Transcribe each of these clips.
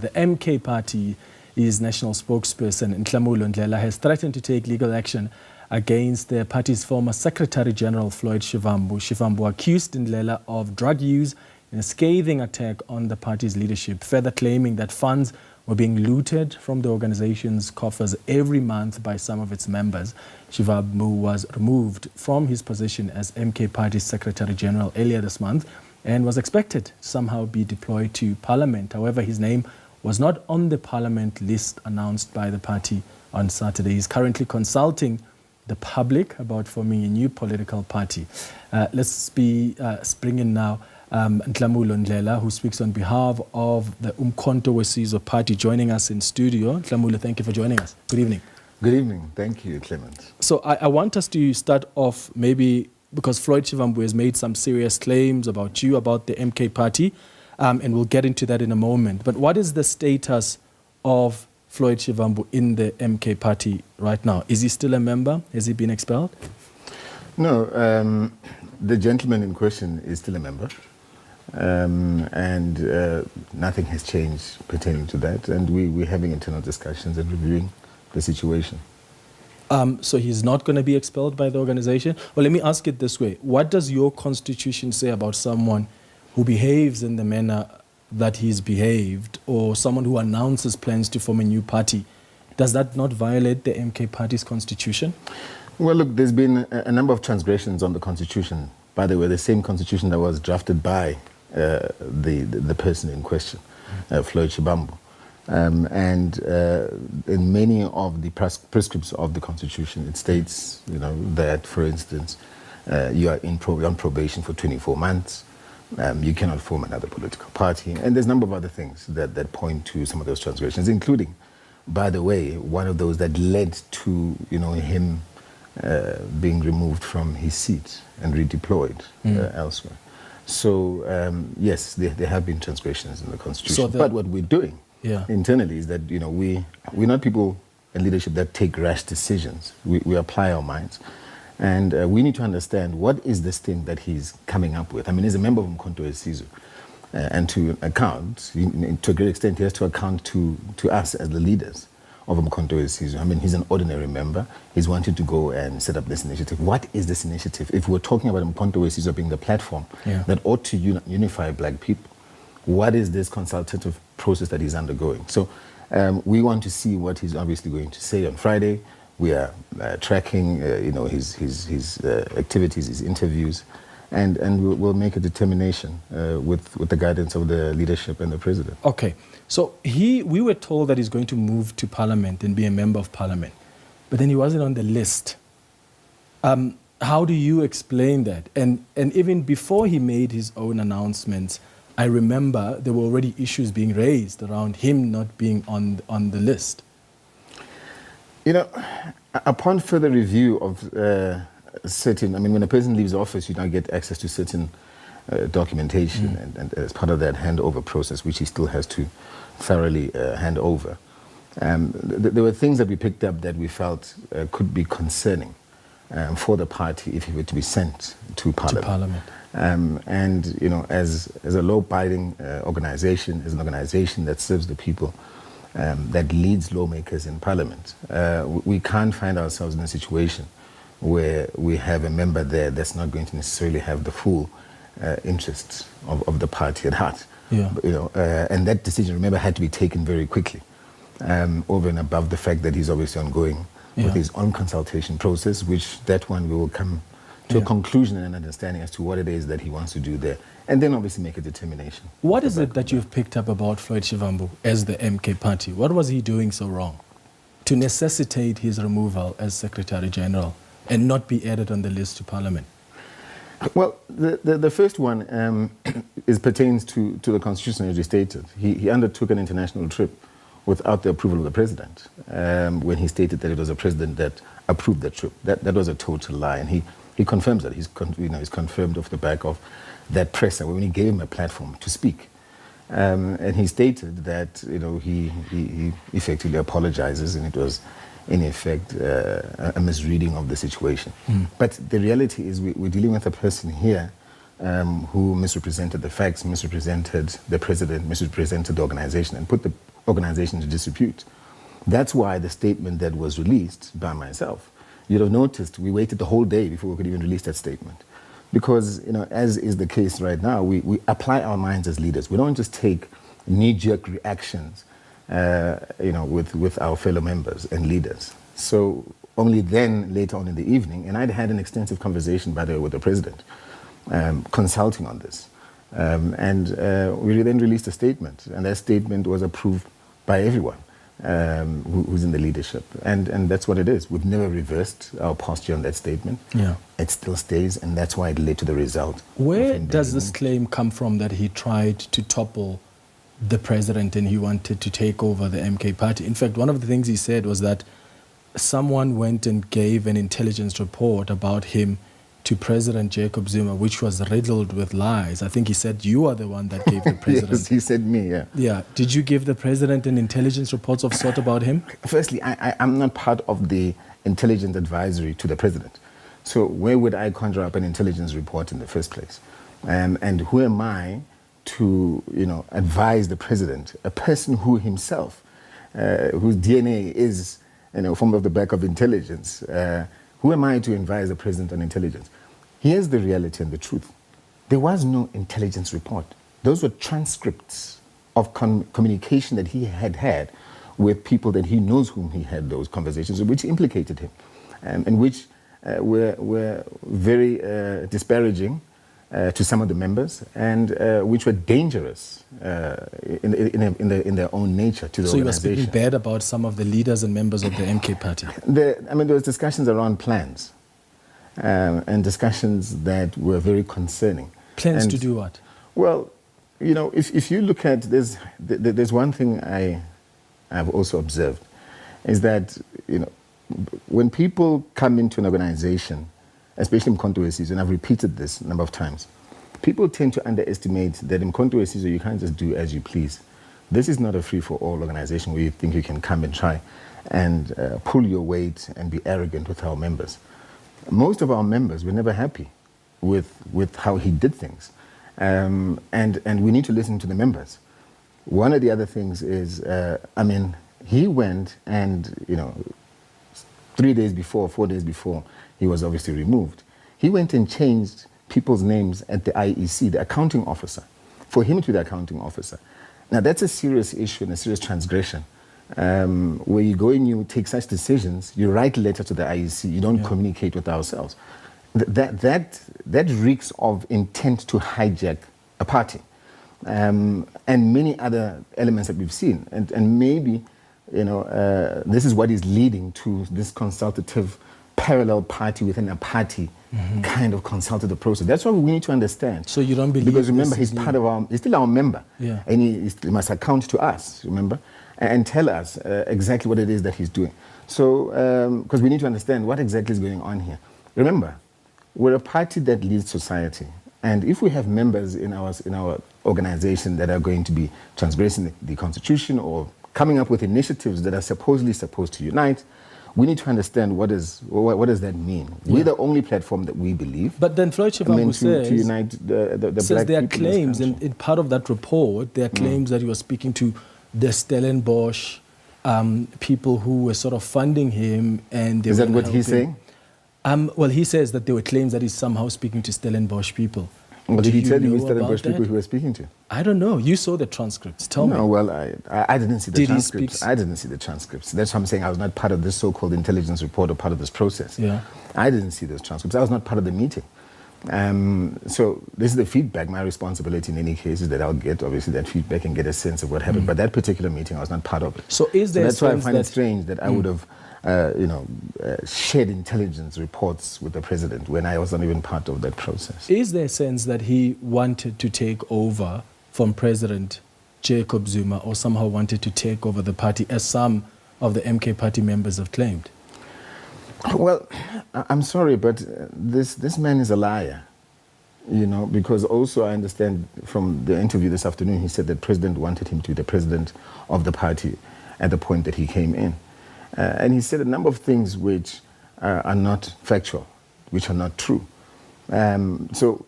The MK Party's national spokesperson, Nhlamulo Ndhlela, has threatened to take legal action against the party's former Secretary General, Floyd Shivambu. Shivambu accused Ndhlela of drug use in a scathing attack on the party's leadership, further claiming that funds were being looted from the organization's coffers every month by some of its members. Shivambu was removed from his position as MK Party's Secretary General earlier this month and was expected to somehow be deployed to Parliament. However, his name was not on the Parliament list announced by the party on Saturday. He's currently consulting the public about forming a new political party. Let's bring in now Nhlamulo Ndhlela, who speaks on behalf of the Umkhonto weSizwe Party, joining us in studio. Nhlamulo, thank you for joining us. Good evening. Good evening. Thank you, Clement. So I want us to start off maybe because Floyd Shivambu has made some serious claims about you, about the MK Party, and we'll get into that in a moment. But what is the status of Floyd Shivambu in the MK Party right now? Is he still a member? Has he been expelled? No, the gentleman in question is still a member. Nothing has changed pertaining to that, and we're having internal discussions and reviewing the situation. So he's not going to be expelled by the organization? Well, let me ask it this way. What does your constitution say about someone who behaves in the manner that he's behaved, or someone who announces plans to form a new party? Does that not violate the MK Party's constitution? Well, look, there's been a number of transgressions on the constitution. By the way, the same constitution that was drafted by the person in question, Floyd Shivambu. In many of the prescripts of the Constitution, it states, that, for instance, you are on probation for 24 months, you cannot form another political party, and there's a number of other things that point to some of those transgressions, including, by the way, one of those that led to, him being removed from his seat and redeployed elsewhere. So, yes, there have been transgressions in the Constitution, but what we're doing internally is that, we're not people in leadership that take rash decisions. We apply our minds. And we need to understand what is this thing that he's coming up with. I mean, he's a member of Umkhonto weSizwe. And to account, to a great extent, he has to account to us as the leaders of Umkhonto weSizwe. I mean, he's an ordinary member. He's wanted to go and set up this initiative. What is this initiative? If we're talking about Umkhonto weSizwe being the platform that ought to unify black people, what is this consultative process that he's undergoing? So we want to see what he's obviously going to say on Friday. We are tracking, his activities, his interviews, and we'll make a determination with the guidance of the leadership and the president. Okay. So we were told that he's going to move to Parliament and be a member of Parliament, but then he wasn't on the list. How do you explain that? And even before he made his own announcements, I remember there were already issues being raised around him not being on the list. Upon further review of when a person leaves office, you now get access to certain documentation, and as part of that handover process, which he still has to thoroughly hand over. There were things that we picked up that we felt could be concerning for the party if he were to be sent to Parliament. As a law-abiding organization, as an organization that serves the people, that leads lawmakers in Parliament, we can't find ourselves in a situation where we have a member there that's not going to necessarily have the full interests of the party at heart. And that decision, remember, had to be taken very quickly, over and above the fact that he's obviously ongoing with his own consultation process, which that one we will come to a conclusion and an understanding as to what it is that he wants to do there, and then obviously make a determination. What is it that you've picked up about Floyd Shivambu as the MK Party? What was he doing so wrong to necessitate his removal as Secretary General and not be added on the list to Parliament? Well, the first one pertains to the Constitution as stated. He undertook an international trip without the approval of the president when he stated that it was the president that approved that trip. That was a total lie, and he confirms that. He's confirmed off the back of that presser when he gave him a platform to speak. And he stated that he effectively apologizes, and it was in effect a misreading of the situation. But the reality is we're dealing with a person here who misrepresented the facts, misrepresented the president, misrepresented the organization, and put the organization to disrepute. That's why the statement that was released by myself, you'd have noticed we waited the whole day before we could even release that statement. Because, as is the case right now, we apply our minds as leaders. We don't just take knee-jerk reactions, with our fellow members and leaders. So only then, later on in the evening, and I'd had an extensive conversation, by the way, with the president, consulting on this. We then released a statement, and that statement was approved by everyone who's in the leadership. And that's what it is. We've never reversed our posture on that statement. Yeah. It still stays, and that's why it led to the result. Where does this claim come from that he tried to topple the president and he wanted to take over the MK party? In fact, one of the things he said was that someone went and gave an intelligence report about him to President Jacob Zuma, which was riddled with lies. I think he said you are the one that gave the president. Yes, he said me, yeah. Yeah. Did you give the president an intelligence report of sort about him? Firstly, I'm not part of the intelligence advisory to the president. So where would I conjure up an intelligence report in the first place? And who am I to, advise the president, a person who himself, whose DNA is, form of the back of intelligence, who am I to advise the president on intelligence? Here's the reality and the truth. There was no intelligence report. Those were transcripts of communication that he had with people that he knows whom he had those conversations with, which implicated him, and which were very disparaging to some of the members, and which were dangerous in their own nature to the organization. So you were speaking bad about some of the leaders and members of the MK party? There was discussions around plans, and discussions that were very concerning. Plans to do what? Well, if you look at this, there's one thing I've also observed, is that, when people come into an organization, especially in Mkhonto we Sizwe, and I've repeated this a number of times, people tend to underestimate that in Mkhonto we Sizwe you can't just do as you please. This is not a free-for-all organization where you think you can come and try and pull your weight and be arrogant with our members. Most of our members were never happy with how he did things. And we need to listen to the members. One of the other things is, he went and, 3 days before, 4 days before, he was obviously removed. He went and changed people's names at the IEC, the accounting officer, for him to be the accounting officer. Now, that's a serious issue and a serious transgression. Where you go and you take such decisions, you write a letter to the IEC, you don't communicate with ourselves. That reeks of intent to hijack a party, and many other elements that we've seen. And maybe, this is what is leading to this consultative parallel party within a party kind of consultative process. That's what we need to understand. So you don't believe, because remember, he's still our member, and he must account to us, remember, and tell us exactly what it is that he's doing. So, because we need to understand what exactly is going on here. Remember, we're a party that leads society, and if we have members in our organization that are going to be transgressing the constitution or coming up with initiatives that are supposedly supposed to unite, we need to understand what does that mean. We're the only platform that we believe. But then Floyd Shivambu says to unite the black there are people claims, in and in part of that report, there are claims that he was speaking to the Stellenbosch people who were sort of funding him, and they Is were that what helping. he's saying? Well, he says that there were claims that he's somehow speaking to Stellenbosch people. Well, did he tell you know which Stellenbosch about people that? he was speaking to? I don't know. You saw the transcripts. Tell me. No, well, I didn't see the Did he transcripts. speak- I didn't see the transcripts. That's what I'm saying. I was not part of this so-called intelligence report or part of this process. Yeah. I didn't see those transcripts. I was not part of the meeting. So this is the feedback. My responsibility in any case is that I'll get, obviously, that feedback and get a sense of what happened. But that particular meeting, I was not part of it. So is there that's why I sense find it that- strange that I would have, shared intelligence reports with the president when I was not even part of that process. Is there a sense that he wanted to take over from President Jacob Zuma, or somehow wanted to take over the party, as some of the MK party members have claimed? Well, I'm sorry, but this man is a liar, because also I understand from the interview this afternoon, he said that the president wanted him to be the president of the party at the point that he came in. And he said a number of things which are not factual, which are not true. So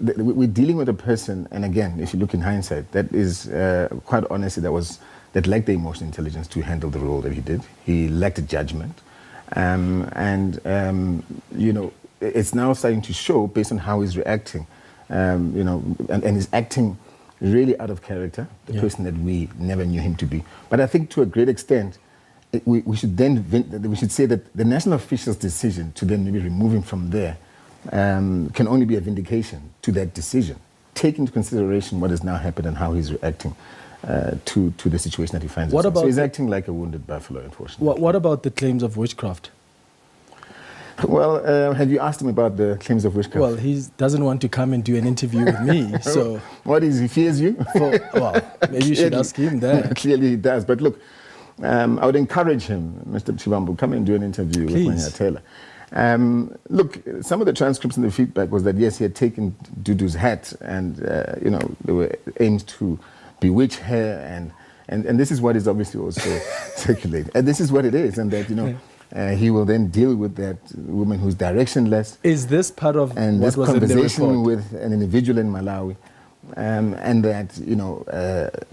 we're dealing with a person, and again, if you look in hindsight, that is, quite honestly, that was that lacked the emotional intelligence to handle the role that he did. He lacked judgment. You know, it's now starting to show based on how he's reacting, you know, and he's acting really out of character, the person that we never knew him to be. But I think to a great extent, we should say that the national official's decision to then maybe remove him from there can only be a vindication to that decision. Take into consideration what has now happened and how he's reacting to the situation that he finds himself. So he's acting like a wounded buffalo, unfortunately. What about the claims of witchcraft? Well, have you asked him about the claims of witchcraft? Well, he doesn't want to come and do an interview with me, so... What is, he fears you? Well, maybe you should ask him that. Clearly he does. But look, I would encourage him, Mr. Shivambu, come and do an interview with Nhlamulo Ndhlela. Look, some of the transcripts and the feedback was that, yes, he had taken Dudu's hat and, you know, they were aimed to bewitch her, and this is what is obviously also circulating. And this is what it is, and that, you know, he will then deal with that woman who's directionless. Is this part of and what this was in the conversation report? with an individual in Malawi, and that, you know,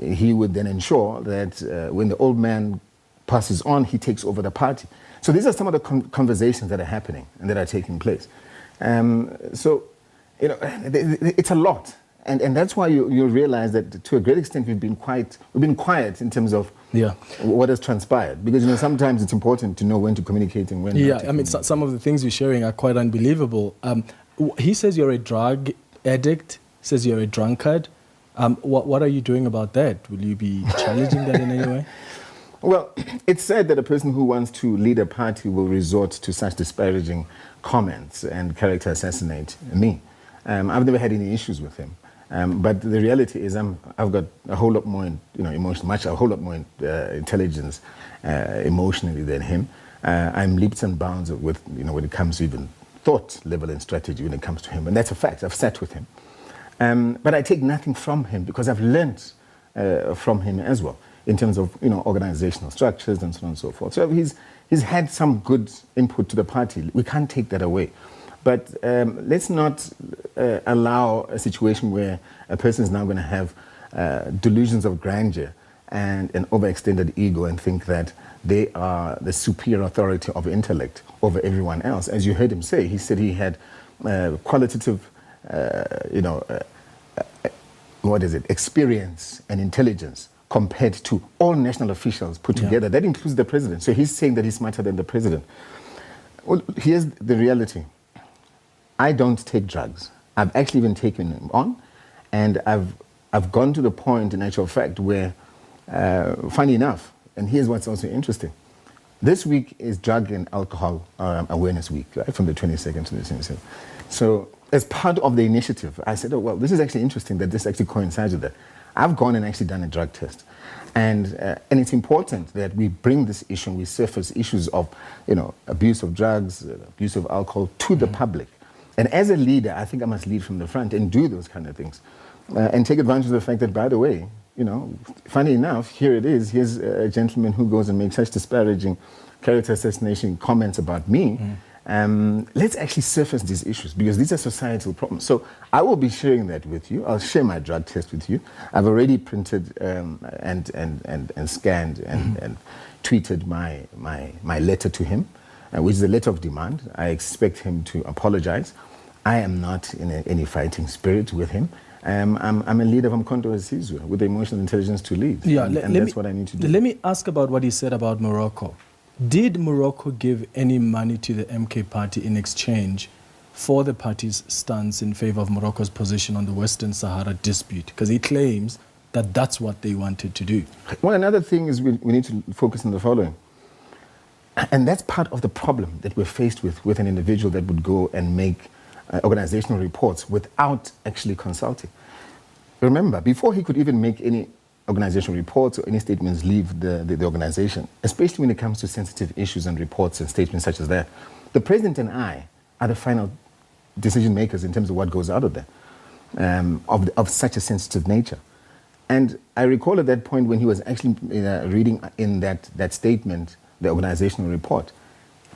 he would then ensure that when the old man passes on, he takes over the party. So these are some of the conversations that are happening and that are taking place. So, you know, it's a lot. And that's why you realize that to a great extent we've been quiet in terms of what has transpired. Because, you know, sometimes it's important to know when to communicate and when not to. I mean, some of the things you're sharing are quite unbelievable. He says you're a drug addict, says you're a drunkard. What are you doing about that? Will you be challenging that in any way? Well, it's said that a person who wants to lead a party will resort to such disparaging comments and character assassinate me. I've never had any issues with him. But the reality is I've got a whole lot more, a whole lot more intelligence emotionally than him. I'm leaps and bounds with, you know, when it comes to even thought level and strategy when it comes to him. And that's a fact. I've sat with him. But I take nothing from him because I've learnt from him as well in terms of, you know, organizational structures and so on and so forth. So he's had some good input to the party. We can't take that away. But let's not allow a situation where a person is now going to have delusions of grandeur and an overextended ego and think that they are the superior authority of intellect over everyone else. As you heard him say, he said he had qualitative, experience and intelligence compared to all national officials put together. That includes the president. So he's saying that he's smarter than the president. Well, here's the reality. I don't take drugs. I've actually even taken them on, and I've gone to the point, in actual fact, where, funny enough, and here's what's also interesting. This week is Drug and Alcohol Awareness Week, right, from the 22nd to the 27th. So as part of the initiative, I said, oh, well, this is actually interesting that this actually coincides with that. I've gone and actually done a drug test. And it's important that we bring this issue, we surface issues of, you know, abuse of drugs, abuse of alcohol to the public. And as a leader, I think I must lead from the front and do those kind of things. And take advantage of the fact that, by the way, you know, funny enough, here it is. Here's a gentleman who goes and makes such disparaging character assassination comments about me. Let's actually surface these issues because these are societal problems. So I will be sharing that with you. I'll share my drug test with you. I've already printed and scanned and tweeted my letter to him, which is a letter of demand. I expect him to apologize. I am not in any fighting spirit with him. I'm a leader from Mkhonto Sizwe with the emotional intelligence to lead. Yeah, and that's what I need to do. Let me ask about what he said about Morocco. Did Morocco give any money to the MK party in exchange for the party's stance in favor of Morocco's position on the Western Sahara dispute? Because he claims that that's what they wanted to do. Well, another thing is we need to focus on the following. And that's part of the problem that we're faced with an individual that would go and make organizational reports without actually consulting. Remember, before he could even make any organizational reports or any statements leave the organization, especially when it comes to sensitive issues and reports and statements such as that, the president and I are the final decision makers in terms of what goes out of there, of such a sensitive nature. And I recall at that point when he was actually reading in that statement, the organizational report.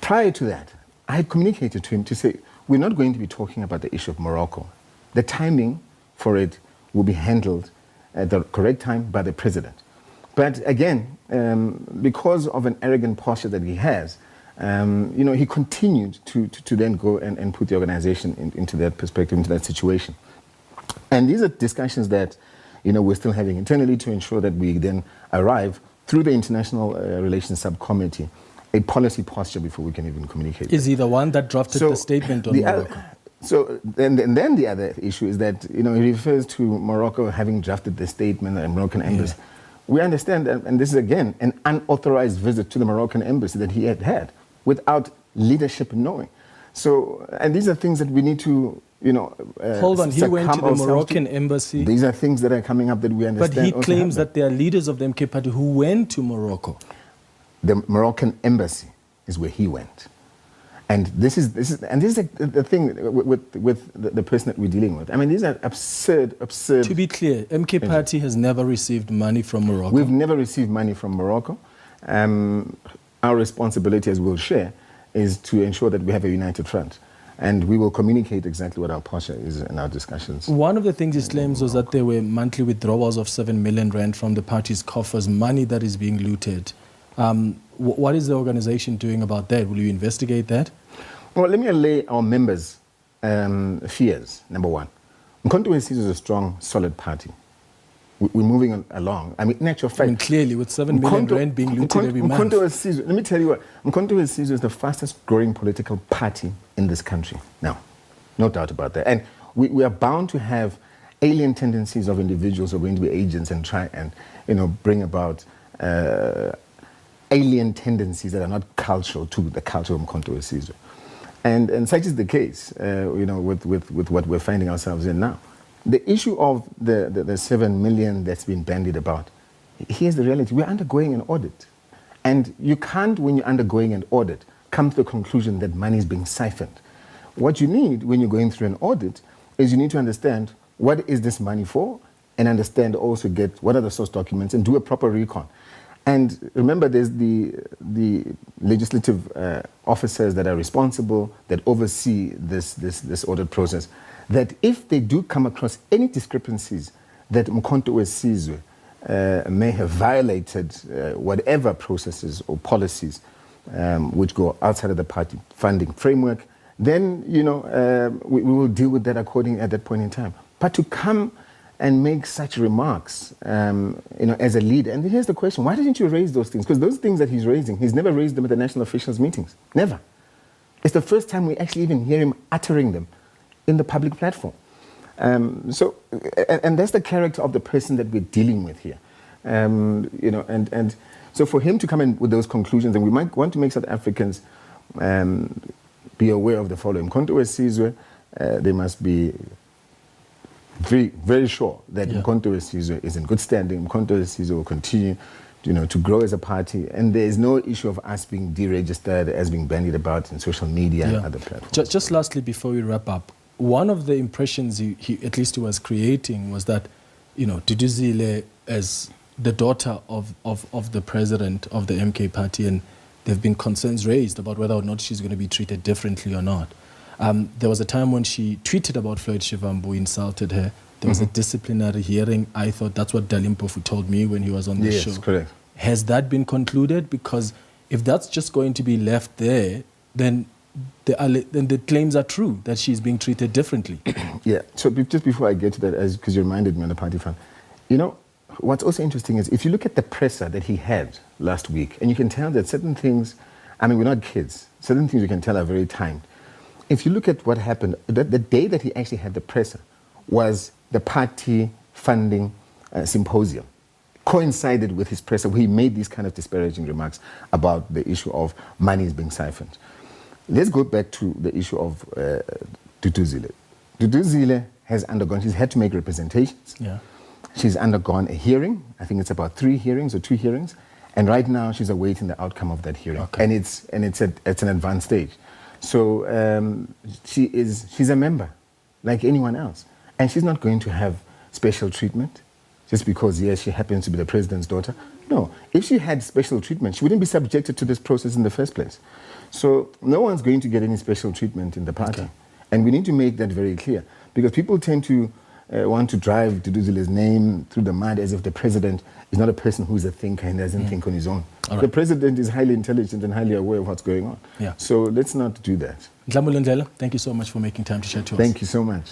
Prior to that, I had communicated to him to say, we're not going to be talking about the issue of Morocco. The timing for it will be handled at the correct time by the president. But again, because of an arrogant posture that he has, he continued to then go and put the organization into that perspective, into that situation. And these are discussions that, we're still having internally to ensure that we then arrive through the International Relations Subcommittee, a policy posture before we can even communicate. Is he the one that drafted the statement on Morocco? So then the other issue is that, he refers to Morocco having drafted the statement, the Moroccan embassy. Yeah. We understand, and this is again an unauthorized visit to the Moroccan embassy that he had without leadership knowing. So, and these are things that we need to, hold on, he went to the Moroccan embassy. These are things that are coming up that we understand. But he claims that there are leaders of the MK party who went to Morocco. The Moroccan embassy is where he went. And this is the thing with the person that we're dealing with. I mean, these are absurd. To be clear, MK Party has never received money from Morocco. We've never received money from Morocco. Our responsibility, as we'll share, is to ensure that we have a united front. And we will communicate exactly what our posture is in our discussions. One of the things he claims was that there were monthly withdrawals of 7 million rand from the party's coffers, money that is being looted. What is the organization doing about that? Will you investigate that? Well, let me allay our members' fears, number one. Mkhonto Wesizwe is a strong, solid party. We're moving along. I mean, in actual fact... I mean, clearly, with 7 million rand being looted every month. Let me tell you what. Mkhonto Wesizwe is the fastest growing political party in this country. Now, no doubt about that. And we are bound to have alien tendencies of individuals who are going to be agents and try and, bring about... alien tendencies that are not cultural to the culture of Mkhonto Wesizwe. And such is the case, with what we're finding ourselves in now. The issue of the 7 million that's been bandied about, here's the reality. We're undergoing an audit. And you can't, when you're undergoing an audit, come to the conclusion that money is being siphoned. What you need when you're going through an audit is you need to understand what is this money for, and understand also what are the source documents and do a proper recon. And remember, there's the legislative officers that are responsible, that oversee this audit process, that if they do come across any discrepancies that Mkhonto Wesizwe may have violated whatever processes or policies which go outside of the party funding framework, then, we will deal with that accordingly at that point in time. But to come and make such remarks, as a leader. And here's the question, why didn't you raise those things? Because those things that he's raising, he's never raised them at the national officials' meetings. Never. It's the first time we actually even hear him uttering them in the public platform. And that's the character of the person that we're dealing with here. And so for him to come in with those conclusions, and we might want to make South Africans be aware of the following. Mkhonto Wesizwe, they must be very, very sure that Mkhonto Wesizwe is in good standing. Mkhonto Wesizwe will continue, to grow as a party, and there is no issue of us being deregistered as being bandied about in social media and other platforms. Just lastly, before we wrap up, one of the impressions he at least he was creating was that, Duduzile as the daughter of the president of the MK party, and there have been concerns raised about whether or not she's going to be treated differently or not. There was a time when she tweeted about Floyd Shivambu, insulted her. There was a disciplinary hearing. I thought that's what Dalimpofu told me when he was on the show. Yes, correct. Has that been concluded? Because if that's just going to be left there, then the claims are true that she's being treated differently. Yeah, so just before I get to that, because you reminded me on the party front, what's also interesting is if you look at the presser that he had last week, and you can tell that certain things, I mean, we're not kids, certain things you can tell are very timed. If you look at what happened, the day that he actually had the presser was the party funding symposium, coincided with his presser, where he made these kind of disparaging remarks about the issue of money is being siphoned. Let's go back to the issue of Duduzile. Duduzile has undergone, she's had to make representations. Yeah. She's undergone a hearing. I think it's about 3 hearings or 2 hearings. And right now she's awaiting the outcome of that hearing. Okay. And it's at an advanced stage. So she's a member, like anyone else. And she's not going to have special treatment just because, yes, she happens to be the president's daughter. No, if she had special treatment, she wouldn't be subjected to this process in the first place. So no one's going to get any special treatment in the party. Okay. And we need to make that very clear, because people tend to want to drive Duduzile's name through the mud as if the president is not a person who's a thinker and doesn't think on his own. Right. The president is highly intelligent and highly aware of what's going on. Yeah. So let's not do that. Nhlamulo Ndhlela, thank you so much for making time to chat to us. Thank you so much.